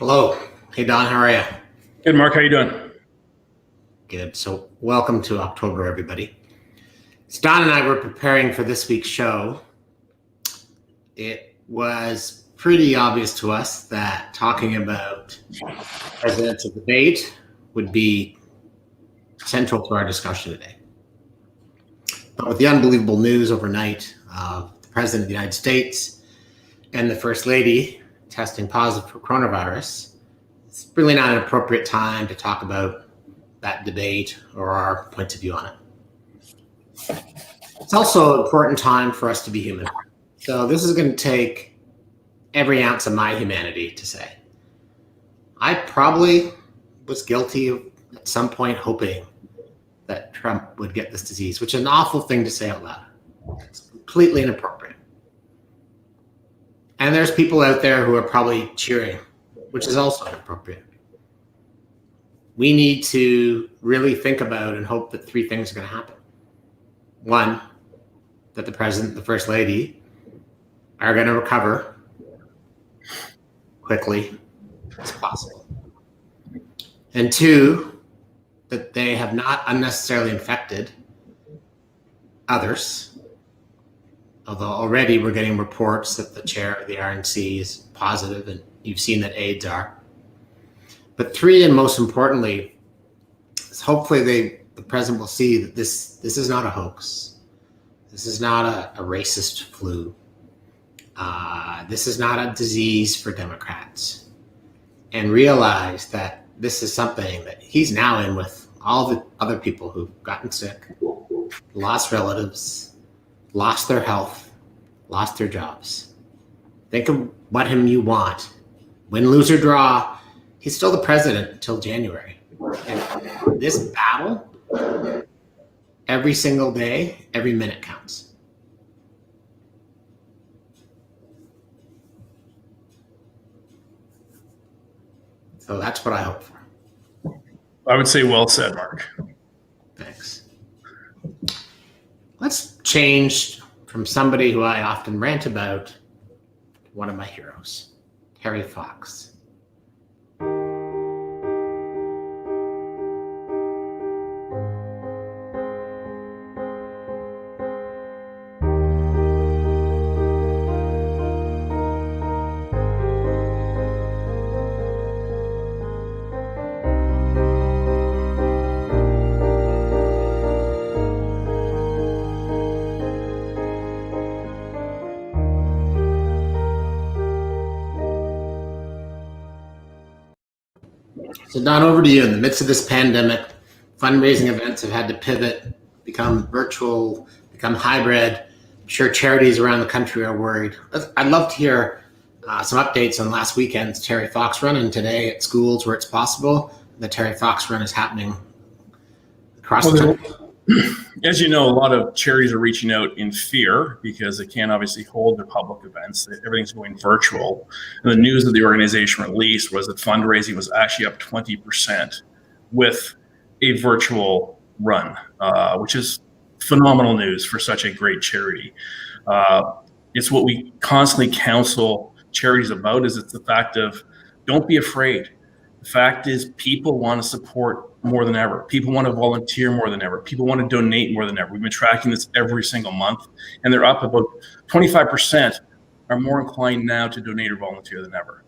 Hello. Hey, Don, how are you? Good, Mark. How you doing? Good. So welcome to October, everybody. So Don and I were preparing for this week's show. It was pretty obvious to us that talking about presidential debate would be central to our discussion today. But with the unbelievable news overnight of the President of the United States and the First Lady testing positive for coronavirus, it's really not an appropriate time to talk about that debate or our points of view on it. It's also an important time for us to be human. So this is going to take every ounce of my humanity to say. I probably was guilty of at some point hoping that Trump would get this disease, which is an awful thing to say out loud. It's completely inappropriate. And there's people out there who are probably cheering, which is also inappropriate. We need to really think about and hope that three things are going to happen. One, that the president, the first lady, are going to recover quickly as possible. And two, that they have not unnecessarily infected others, although already we're getting reports that the chair of the RNC is positive, and you've seen that aides are. But three, and most importantly, is hopefully the president will see that this is not a hoax. This is not a racist flu. This is not a disease for Democrats. And realize that this is something that he's now in with all the other people who've gotten sick, lost relatives, lost their health, lost their jobs. Think of what him you want. Win, lose, or draw, he's still the president until January. And this battle, every single day, every minute counts. So that's what I hope for. I would say well said, Mark. Thanks. Let's change from somebody who I often rant about to one of my heroes, Terry Fox. So Don, over to you. In the midst of this pandemic, fundraising events have had to pivot, become virtual, become hybrid. I'm sure charities around the country are worried. I'd love to hear some updates on last weekend's Terry Fox Run and today at schools where it's possible. The Terry Fox Run is happening across the country. As you know, a lot of charities are reaching out in fear because they can't obviously hold their public events. Everything's going virtual. And the news that the organization released was that fundraising was actually up 20% with a virtual run, which is phenomenal news for such a great charity. It's what we constantly counsel charities about, is it's the fact of don't be afraid. The fact is people want to support more than ever. People want to volunteer more than ever. People want to donate more than ever. We've been tracking this every single month, and they're up about 25% are more inclined now to donate or volunteer than ever.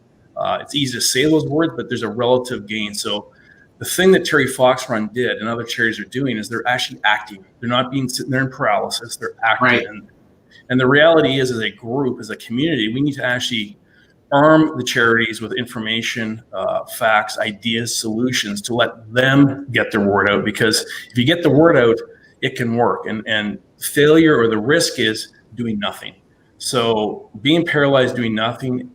It's easy to say those words, but there's a relative gain. So the thing that Terry Fox Run did and other charities are doing is they're actually acting. They're not being sitting there in paralysis. They're acting. Right. And the reality is, as a group, as a community, we need to actually arm the charities with information, facts, ideas, solutions to let them get their word out. Because if you get the word out, it can work. And failure or the risk is doing nothing. So being paralyzed, doing nothing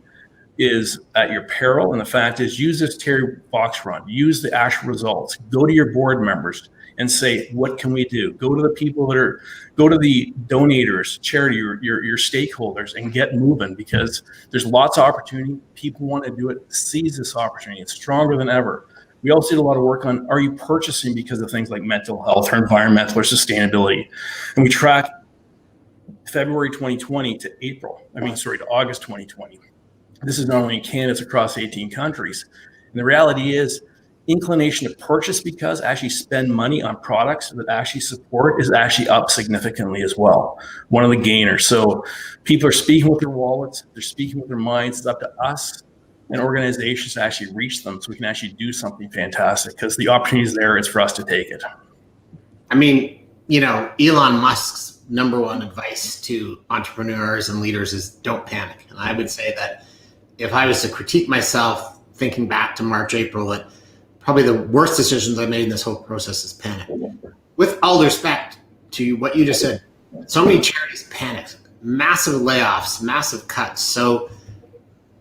is at your peril. And the fact is, use this Terry Fox Run, use the actual results, go to your board members and say, what can we do? Go to the people go to the donators, charity, your stakeholders, and get moving, because there's lots of opportunity. People want to do it. Seize this opportunity. It's stronger than ever. We also did a lot of work on, are you purchasing because of things like mental health or environmental or sustainability? And we track February 2020 to August 2020. This is not only in Canada, it's across 18 countries. And the reality is, inclination to purchase because actually spend money on products that actually support is actually up significantly as well. One of the gainers. So people are speaking with their wallets, they're speaking with their minds. It's up to us and organizations to actually reach them so we can actually do something fantastic, because the opportunity is there. It's for us to take it. I mean, Elon Musk's number one advice to entrepreneurs and leaders is don't panic. And I would say that if I was to critique myself thinking back to March, April, that probably the worst decisions I made in this whole process is panic. With all respect to what you just said, so many charities panicked, massive layoffs, massive cuts. So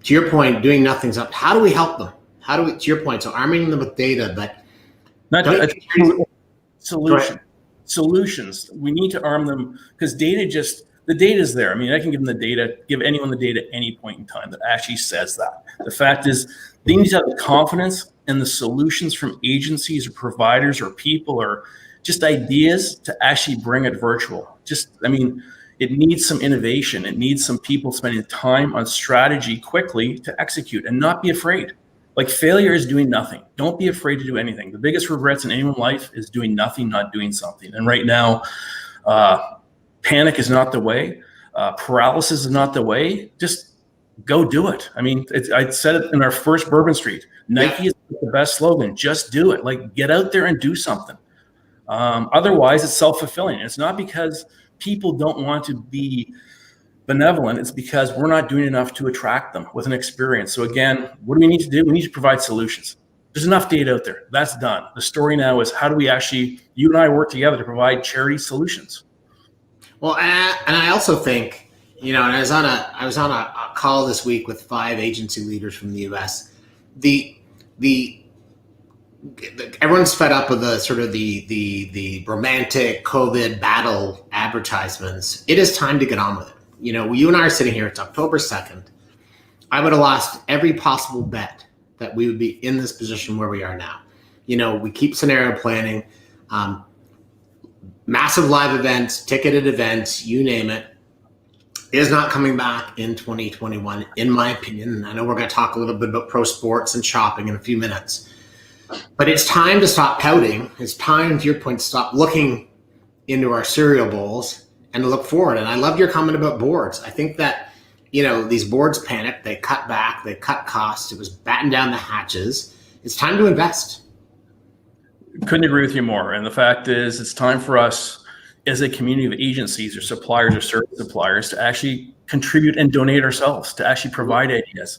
to your point, doing nothing's up. How do we help them? How do we, to your point, so arming them with data, but solutions. We need to arm them, because the data is there. I mean, I can give them the data, give anyone the data at any point in time that actually says that. The fact is, they need to have the confidence and the solutions from agencies or providers or people or just ideas to actually bring it virtual. It needs some innovation. It needs some people spending time on strategy quickly to execute and not be afraid. Like, failure is doing nothing. Don't be afraid to do anything. The biggest regrets in anyone's life is doing nothing, not doing something. And right now, panic is not the way. Paralysis is not the way. Just go do it. I mean, I said it in our first Bourbon Street. Nike is the best slogan. Just do it. Like, get out there and do something. Otherwise, it's self-fulfilling. It's not because people don't want to be benevolent. It's because we're not doing enough to attract them with an experience. So again, what do we need to do? We need to provide solutions. There's enough data out there. That's done. The story now is, how do we actually, you and I work together to provide charity solutions? Well, and I also think, and I was on a call this week with 5 agency leaders from the US. Everyone's fed up with the sort of the romantic COVID battle advertisements. It is time to get on with it. You and I are sitting here. It's October 2nd. I would have lost every possible bet that we would be in this position where we are now. We keep scenario planning, massive live events, ticketed events, you name it, is not coming back in 2021, in my opinion. And I know we're going to talk a little bit about pro sports and shopping in a few minutes. But it's time to stop pouting. It's time, to your point, to stop looking into our cereal bowls and to look forward. And I love your comment about boards. I think that, these boards panicked. They cut back. They cut costs. It was batten down the hatches. It's time to invest. Couldn't agree with you more. And the fact is, it's time for us as a community of agencies or suppliers or service suppliers to actually contribute and donate ourselves, to actually provide ideas.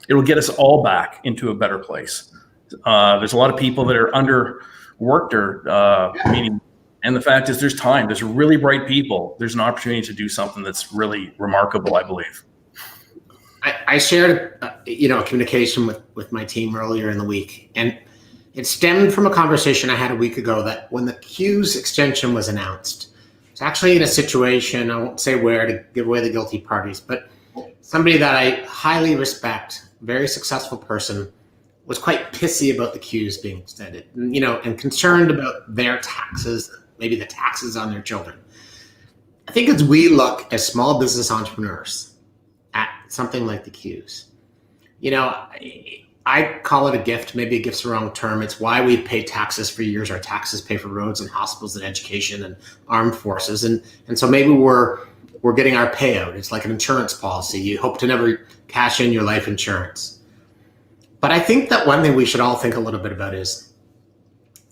It'll get us all back into a better place. There's a lot of people that are underworked or meaning, and the fact is, there's time. There's really bright people. There's an opportunity to do something that's really remarkable, I believe. I shared, a communication with my team earlier in the week, and it stemmed from a conversation I had a week ago that when the CEWS extension was announced, it's actually in a situation, I won't say where to give away the guilty parties, but somebody that I highly respect, very successful person, was quite pissy about the CEWS being extended, and concerned about their taxes, maybe the taxes on their children. I think as we look as small business entrepreneurs at something like the CEWS, I call it a gift. Maybe a gift's the wrong term. It's why we pay taxes for years. Our taxes pay for roads and hospitals and education and armed forces. And so maybe we're getting our payout. It's like an insurance policy. You hope to never cash in your life insurance. But I think that one thing we should all think a little bit about is,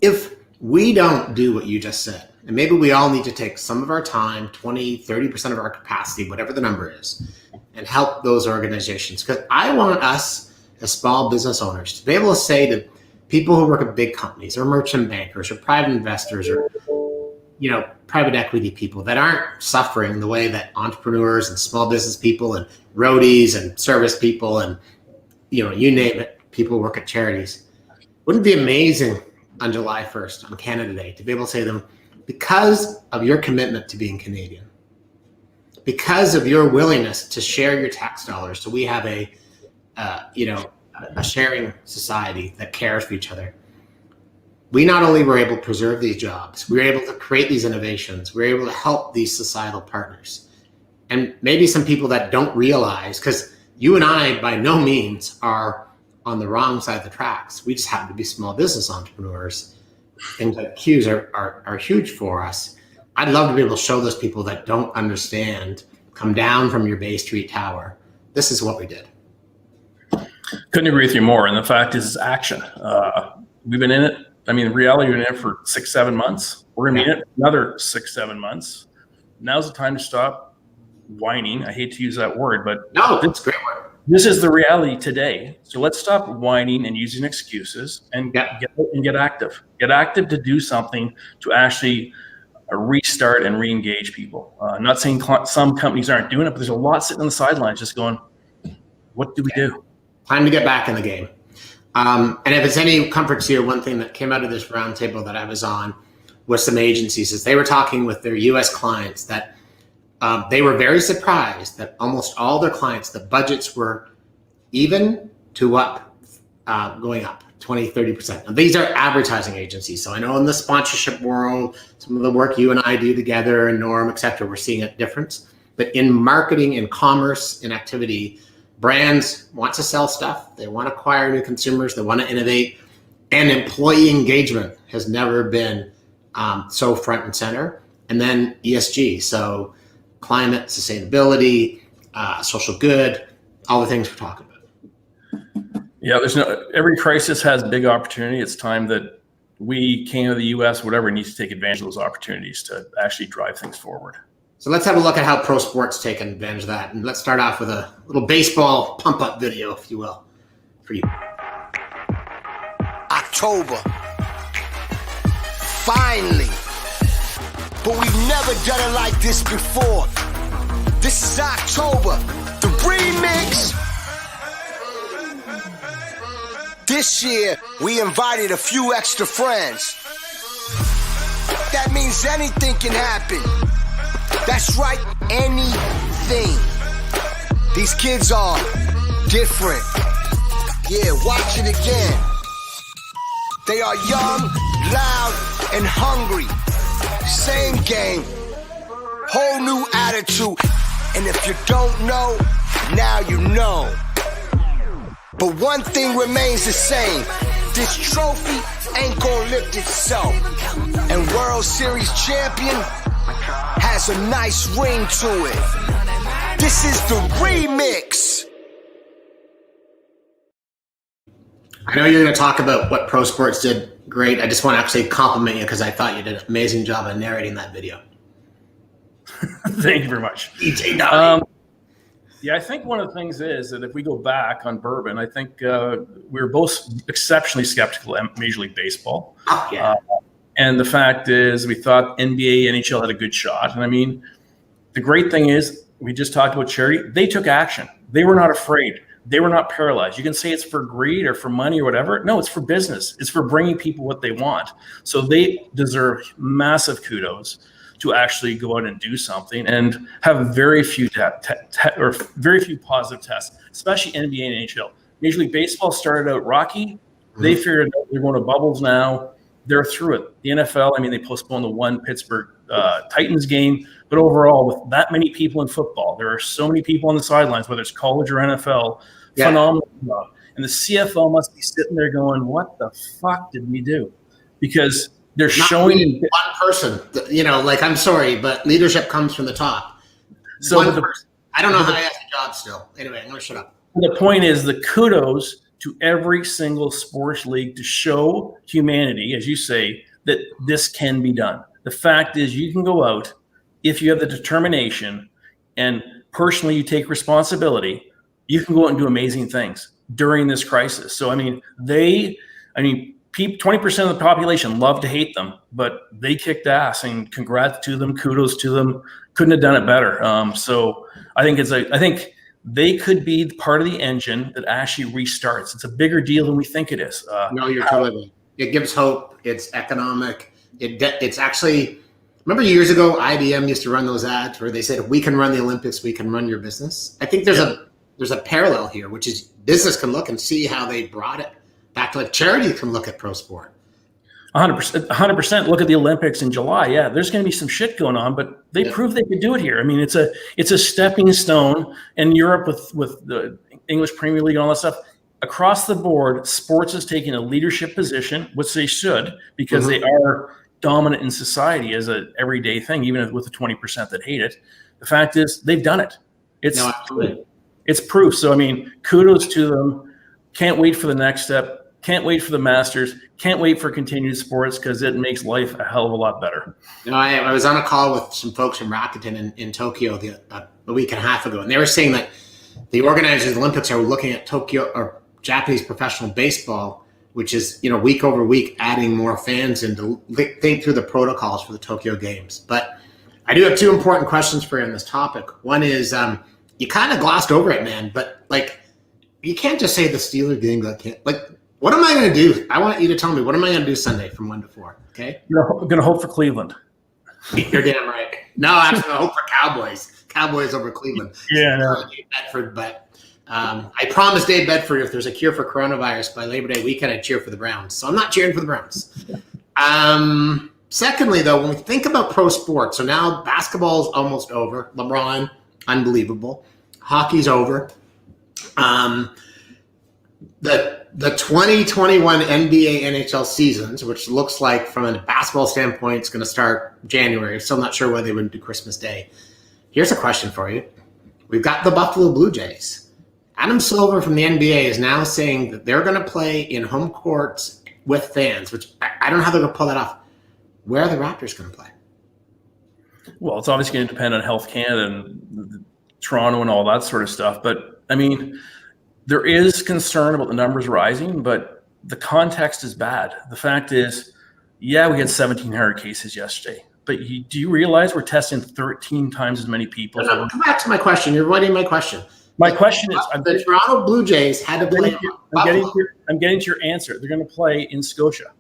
if we don't do what you just said, and maybe we all need to take some of our time, 20, 30% of our capacity, whatever the number is, and help those organizations. Because I want us as small business owners to be able to say to people who work at big companies or merchant bankers or private investors or, private equity people that aren't suffering the way that entrepreneurs and small business people and roadies and service people and, you name it, people who work at charities. Wouldn't it be amazing on July 1st, on Canada Day, to be able to say to them, because of your commitment to being Canadian, because of your willingness to share your tax dollars, so we have a sharing society that cares for each other. We not only were able to preserve these jobs, we were able to create these innovations, we were able to help these societal partners. And maybe some people that don't realize, because you and I, by no means, are on the wrong side of the tracks. We just happen to be small business entrepreneurs. Things like cues are huge for us. I'd love to be able to show those people that don't understand, come down from your Bay Street tower. This is what we did. Couldn't agree with you more. And the fact is, it's action. We've been in it. I mean, in reality, we've been in it for 6-7 months. We're going to be in it another 6-7 months. Now's the time to stop whining. I hate to use that word, but no, it's a great word. This is the reality today. So let's stop whining and using excuses and get active. Get active to do something to actually restart and re-engage people. I'm not saying some companies aren't doing it, but there's a lot sitting on the sidelines just going, what do we do? Time to get back in the game. And if it's any comfort to you, one thing that came out of this roundtable that I was on with some agencies is they were talking with their U.S. clients that they were very surprised that almost all their clients, the budgets were even to up, going up 20-30%. Now, these are advertising agencies. So I know in the sponsorship world, some of the work you and I do together and Norm, et cetera, we're seeing a difference. But in marketing, in commerce, in activity, brands want to sell stuff. They want to acquire new consumers. They want to innovate. And employee engagement has never been so front and center. And then ESG. So climate, sustainability, social good, all the things we're talking about. Yeah, every crisis has big opportunity. It's time that we, Canada, the US, whatever, needs to take advantage of those opportunities to actually drive things forward. So let's have a look at how pro sport's taken advantage of that. And let's start off with a little baseball pump-up video, if you will, for you. October. Finally. But we've never done it like this before. This is October, the remix. This year, we invited a few extra friends. That means anything can happen. That's right, anything. These kids are different. Yeah, watch it again. They are young, loud, and hungry. Same game, whole new attitude. And if you don't know, now you know. But one thing remains the same. This trophy ain't gonna lift itself. And World Series champion has a nice ring to it. This is the remix. I know you're going to talk about what pro sports did great. I just want to actually compliment you because I thought you did an amazing job of narrating that video. Thank you very much. Yeah, I think one of the things is that if we go back on Bourbon, I think we were both exceptionally skeptical of Major League Baseball. Oh, yeah. And the fact is we thought NBA, NHL had a good shot. And I mean, the great thing is we just talked about charity. They took action. They were not afraid. They were not paralyzed. You can say it's for greed or for money or whatever. No, it's for business. It's for bringing people what they want. So they deserve massive kudos to actually go out and do something and have very few very few positive tests, especially NBA and NHL. Major League Baseball started out rocky. Mm-hmm. They figured out they're going to bubbles now. They're through it. The NFL, I mean, they postponed the one Pittsburgh Titans game, but overall, with that many people in football, there are so many people on the sidelines, whether it's college or NFL, phenomenal job. And the CFO must be sitting there going, what the fuck did we do? Because they're not showing one person, you know, like, I'm sorry, but leadership comes from the top. So one person. I don't know how I have a job still. Anyway, I'm going to shut up. The point is the kudos to every single sports league to show humanity, as you say, that this can be done. The fact is you can go out if you have the determination and personally you take responsibility, you can go out and do amazing things during this crisis. So, 20% of the population love to hate them, but they kicked ass, and congrats to them, kudos to them. Couldn't have done it better. So I think they could be part of the engine that actually restarts. It's a bigger deal than we think it is. No, you're totally. It gives hope. It's economic. It's actually. Remember years ago, IBM used to run those ads where they said, "If we can run the Olympics, we can run your business." I think there's a parallel here, which is business can look and see how they brought it back to like charity can look at pro sport. 100%. Look at the Olympics in July. Yeah, there's going to be some shit going on, but they proved they could do it here. I mean, it's a stepping stone. In Europe with the English Premier League and all that stuff. Across the board, sports is taking a leadership position, which they should, because they are dominant in society as an everyday thing, even with the 20% that hate it. The fact is, they've done it. It's proof. So, I mean, kudos to them. Can't wait for the next step. Can't wait for the Masters. Can't wait for continued sports because it makes life a hell of a lot better. I was on a call with some folks from Rakuten in Tokyo a week and a half ago, and they were saying that the organizers of the Olympics are looking at Tokyo or Japanese professional baseball, which is, week over week adding more fans and to think through the protocols for the Tokyo Games. But I do have two important questions for you on this topic. One is you kind of glossed over it, man, but you can't just say the Steelers game can't. What am I going to do? I want you to tell me, what am I going to do Sunday from 1 to 4? Okay. You're going to hope for Cleveland. You're damn right. No, actually, I hope for Cowboys. Cowboys over Cleveland. Yeah, no. Bedford, but I promised Dave Bedford if there's a cure for coronavirus by Labor Day weekend, I'd cheer for the Browns. So I'm not cheering for the Browns. Secondly, though, when we think about pro sports, so now basketball is almost over. LeBron, unbelievable. Hockey's over. The 2021 NBA NHL seasons, which looks like from a basketball standpoint, it's going to start January. Still not sure why they wouldn't do Christmas Day. Here's a question for you. We've got the Buffalo Blue Jays. Adam Silver from the NBA is now saying that they're going to play in home courts with fans, which I don't know how they're going to pull that off. Where are the Raptors going to play? Well, it's obviously going to depend on Health Canada and Toronto and all that sort of stuff. But, I mean, there is concern about the numbers rising, but the context is bad. The fact is, we had 1,700 cases yesterday. But do you realize we're testing 13 times as many people? No, come back to my question. You're avoiding my question. My question is, the Toronto Blue Jays had to play. I'm getting to your answer. They're going to play in Scotia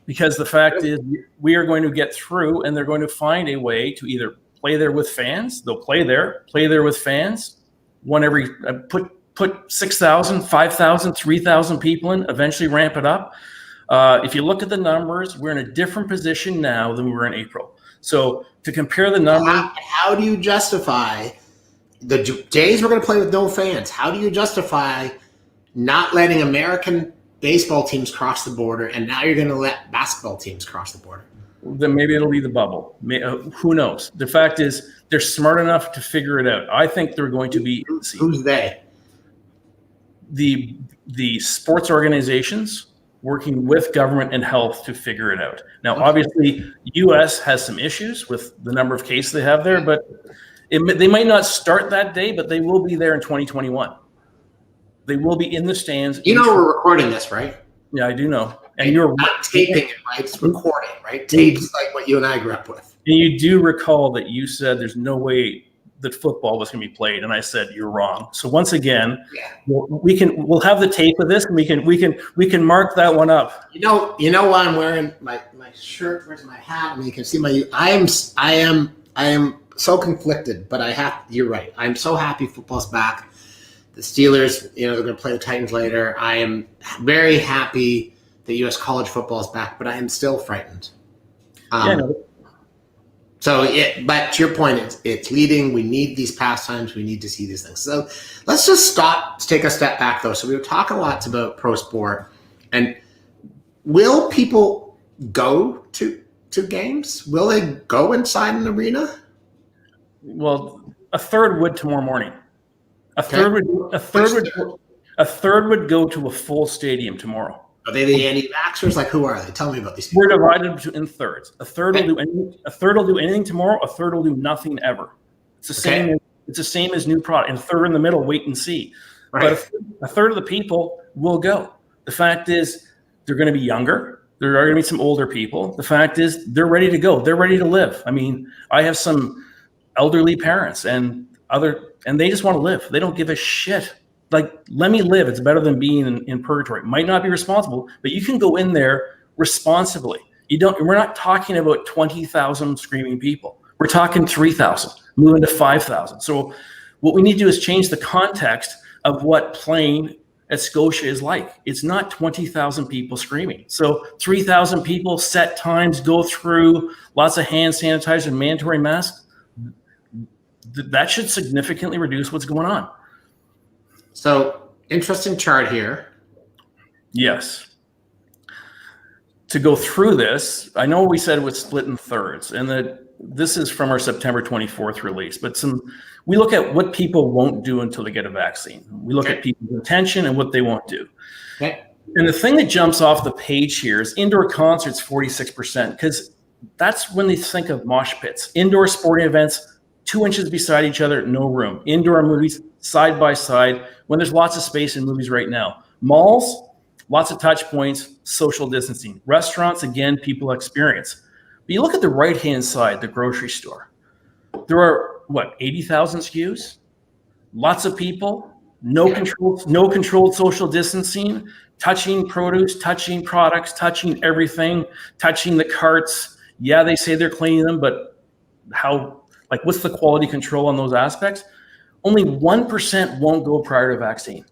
because the fact is we are going to get through, and they're going to find a way to either play there with fans. They'll play there with fans. Put 6,000, 5,000, 3,000 people in. Eventually ramp it up. If you look at the numbers, we're in a different position now than we were in April. So to compare the numbers, how do you justify the Jays were going to play with no fans? How do you justify not letting American baseball teams cross the border, and now you're going to let basketball teams cross the border? Then maybe it'll be the bubble. Who knows? The fact is, they're smart enough to figure it out. I think they're going to be. Who's they? The sports organizations working with government and health to figure it out. Now, obviously, U.S. has some issues with the number of cases they have there, but they might not start that day, but they will be there in 2021. They will be in the stands. We're recording this, right? Yeah, I do know. And you're not taping it, right? It's recording, right? Tape's like what you and I grew up with. And you do recall that you said there's no way that football was going to be played, and I said you're wrong. So once again, we'll have the tape of this, and we can mark that one up. You know why I'm wearing my shirt? Where's my hat? I mean, you can see I am so conflicted, but you're right. I'm so happy football's back. The Steelers, they're going to play the Titans later. I am very happy that U.S. college football is back, but I am still frightened. But to your point, it's leading. We need these pastimes. We need to see these things. So let's just stop, take a step back, though. So we were talking lots about pro sport. And will people go to games? Will they go inside an arena? Well, a third would tomorrow morning. A third would go to a full stadium tomorrow. Are they the anti-vaxxers? Who are they? Tell me about these people. We're divided in thirds. A third will do anything tomorrow. A third will do nothing ever. It's the same. It's the same as new product. And a third in the middle, wait and see. Right. But a third of the people will go. The fact is, they're going to be younger. There are going to be some older people. The fact is, they're ready to go. They're ready to live. I mean, I have some elderly parents and they just want to live. They don't give a shit. Let me live. It's better than being in purgatory. Might not be responsible, but you can go in there responsibly. We're not talking about 20,000 screaming people. We're talking 3,000, moving to 5,000. So what we need to do is change the context of what playing at Scotia is like. It's not 20,000 people screaming. So 3,000 people, set times, go through lots of hand sanitizer and mandatory masks. That should significantly reduce what's going on. So interesting chart here. Yes. To go through this, I know we said it was split in thirds, and that this is from our September 24th release, but we look at what people won't do until they get a vaccine. We look at people's intention and what they won't do. Okay. And the thing that jumps off the page here is indoor concerts, 46%, because that's when they think of mosh pits. Indoor sporting events, 2 inches beside each other, no room. Indoor movies, side by side, when there's lots of space in movies right now. Malls, lots of touch points, social distancing. Restaurants, again, people experience. But you look at the right-hand side, the grocery store. There are, 80,000 SKUs? Lots of people, no controlled social distancing, touching produce, touching products, touching everything, touching the carts. Yeah, they say they're cleaning them, but what's the quality control on those aspects? Only 1% won't go prior to vaccine.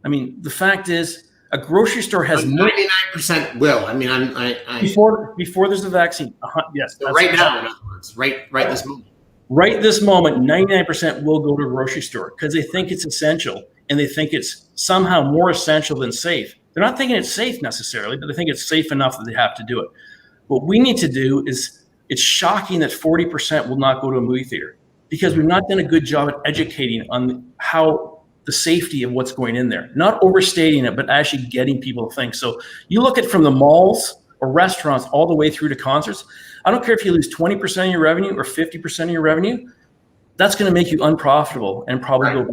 I mean, the fact is, a grocery store has 99% will. I mean, before there's a vaccine. Yes. So right now, in other words, right this moment. Right this moment, 99% will go to a grocery store because they think it's essential and they think it's somehow more essential than safe. They're not thinking it's safe necessarily, but they think it's safe enough that they have to do it. What we need to do is, it's shocking that 40% will not go to a movie theater because we've not done a good job at educating on how the safety of what's going in there, not overstating it, but actually getting people to think. So you look at from the malls or restaurants all the way through to concerts. I don't care if you lose 20% of your revenue or 50% of your revenue, that's going to make you unprofitable and probably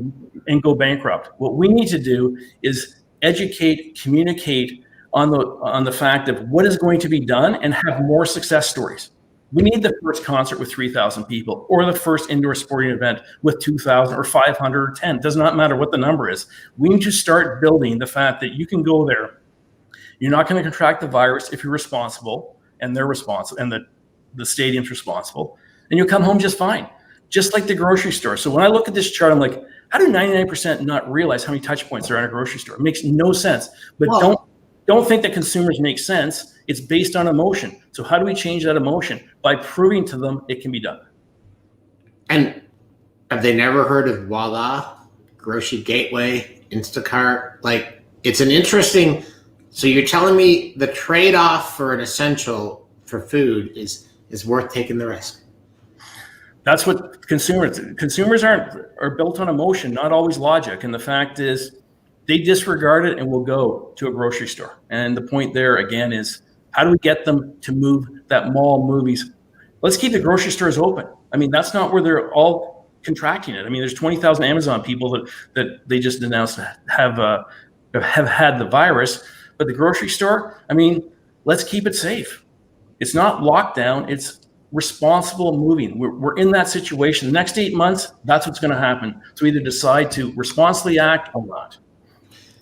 go bankrupt. What we need to do is educate, communicate on the fact of what is going to be done and have more success stories. We need the first concert with 3,000 people or the first indoor sporting event with 2,000 or 500 or 10. It does not matter what the number is. We need to start building the fact that you can go there. You're not going to contract the virus if you're responsible and they're responsible and the stadium's responsible, and you'll come home just fine, just like the grocery store. So when I look at this chart, I'm like, how do 99% not realize how many touch points are in a grocery store? It makes no sense. But don't think that consumers make sense. It's based on emotion. So how do we change that emotion? By proving to them it can be done. And have they never heard of Voila, Grocery Gateway, Instacart? Like, it's an interesting. So you're telling me the trade-off for an essential for food is worth taking the risk? That's what consumers are built on emotion, not always logic. And the fact is, they disregard it and will go to a grocery store. And the point there again is, how do we get them to move that mall movies? Let's keep the grocery stores open. I mean, that's not where they're all contracting it. I mean, there's 20,000 Amazon people that they just announced have had the virus, but the grocery store, I mean, let's keep it safe. It's not lockdown. It's responsible moving. We're in that situation. The next 8 months, that's what's going to happen. So either decide to responsibly act or not.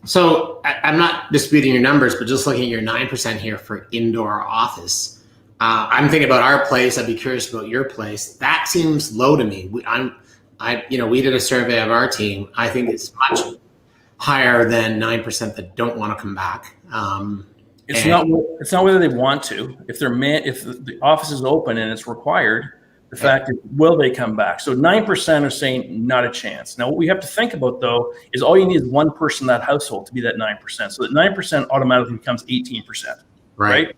So I'm not disputing your numbers, but just looking at your 9% here for indoor office, I'm thinking about our place. I'd be curious about your place. That seems low to me. We did a survey of our team. I think it's much higher than 9% that don't want to come back. It's not whether they want to. If the office is open and it's required, the fact is, will they come back? So 9% are saying not a chance. Now, what we have to think about, though, is all you need is one person in that household to be that 9%. So that 9% automatically becomes 18%, right?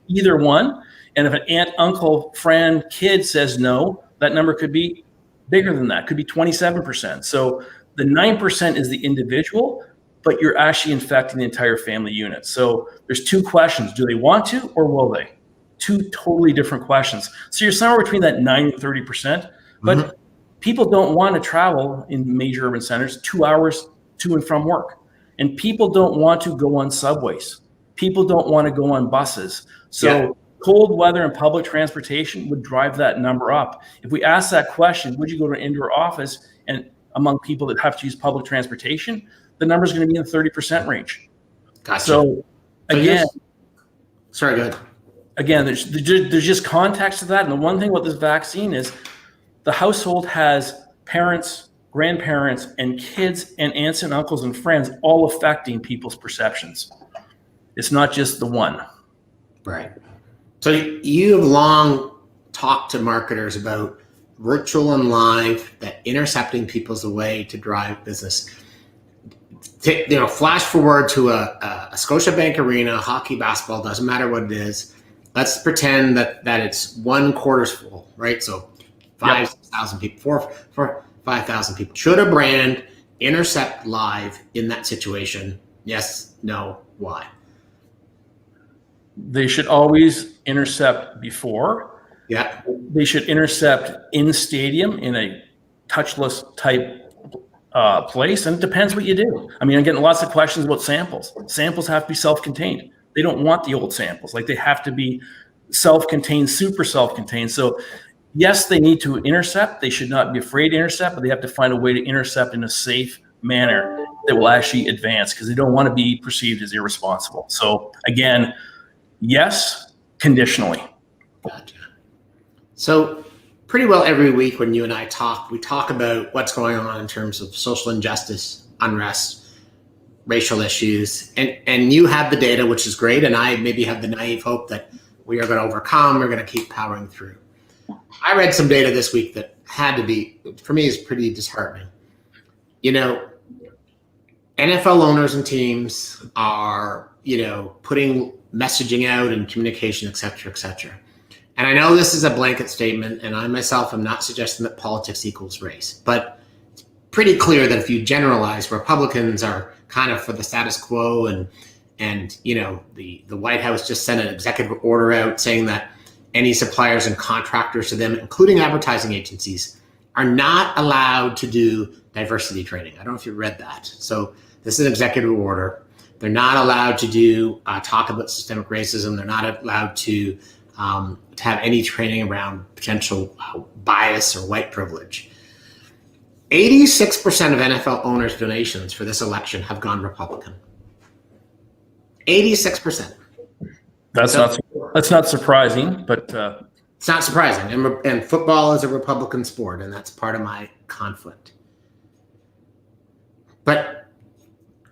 Either one. And if an aunt, uncle, friend, kid says no, that number could be bigger than that, could be 27%. So the 9% is the individual, but you're actually infecting the entire family unit. So there's two questions. Do they want to or will they? Two totally different questions. So you're somewhere between that 9 and 30%, but people don't want to travel in major urban centers 2 hours to and from work. And people don't want to go on subways. People don't want to go on buses. So cold weather and public transportation would drive that number up. If we ask that question, would you go to an indoor office, and among people that have to use public transportation, the number is going to be in the 30% range. Gotcha. So again, sorry, go ahead. Again, there's just context to that. And the one thing about this vaccine is the household has parents, grandparents, and kids and aunts and uncles and friends all affecting people's perceptions. It's not just the one. Right. So you have long talked to marketers about virtual and live, that intercepting people's way to drive business. Flash forward to a Scotiabank Arena, hockey, basketball, doesn't matter what it is. Let's pretend that it's 1/4 full, right? So 5,000 people, 5,000 people. Should a brand intercept live in that situation? Yes, no, why? They should always intercept before. Yeah. They should intercept in stadium in a touchless type place, and it depends what you do. I mean, I'm getting lots of questions about samples. Samples have to be self-contained. They don't want the old samples. Like, they have to be self-contained, super self-contained. So yes, they need to intercept. They should not be afraid to intercept, but they have to find a way to intercept in a safe manner that will actually advance, because they don't want to be perceived as irresponsible. So again, yes, conditionally. Gotcha. So pretty well every week when you and I talk, we talk about what's going on in terms of social injustice, unrest, racial issues, and you have the data, which is great, and I maybe have the naive hope that we are going to overcome, we're going to keep powering through. I read some data this week that had to be, for me, is pretty disheartening. NFL owners and teams are, putting messaging out and communication, et cetera, et cetera. And I know this is a blanket statement, and I myself am not suggesting that politics equals race, but it's pretty clear that if you generalize, Republicans are kind of for the status quo, and the White House just sent an executive order out saying that any suppliers and contractors to them, including advertising agencies, are not allowed to do diversity training. I don't know if you read that. So this is an executive order. They're not allowed to do talk about systemic racism. They're not allowed to have any training around potential bias or white privilege. 86% of NFL owners' donations for this election have gone Republican. 86%. That's not surprising, but it's not surprising. And football is a Republican sport, and that's part of my conflict. But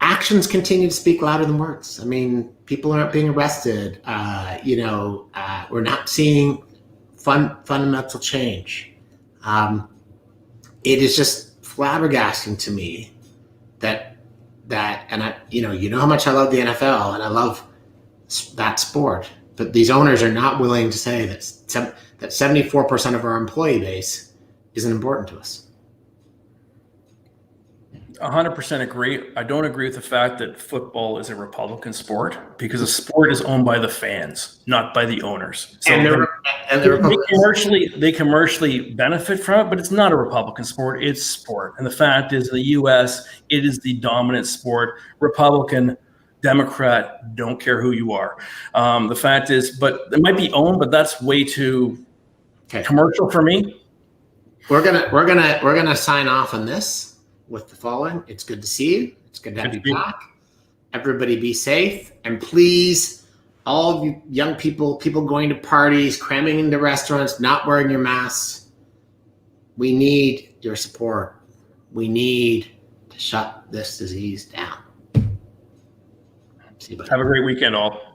actions continue to speak louder than words. I mean, people aren't being arrested. We're not seeing fundamental change. It is just flabbergasting to me that and I, you know how much I love the NFL and I love that sport, but these owners are not willing to say that 74% of our employee base isn't important to us. 100% agree. I don't agree with the fact that football is a Republican sport, because a sport is owned by the fans, not by the owners. So they commercially benefit from it, but it's not a Republican sport. It's sport. And the fact is, in the U.S., it is the dominant sport. Republican, Democrat, don't care who you are. The fact is, but it might be owned, but that's way too commercial for me. We're gonna sign off on this with the following. It's good to see you. It's good to have you back. Everybody be safe. And please, all of you young people going to parties, cramming into restaurants, not wearing your masks, we need your support. We need to shut this disease down. See you, buddy. Have a great weekend, all.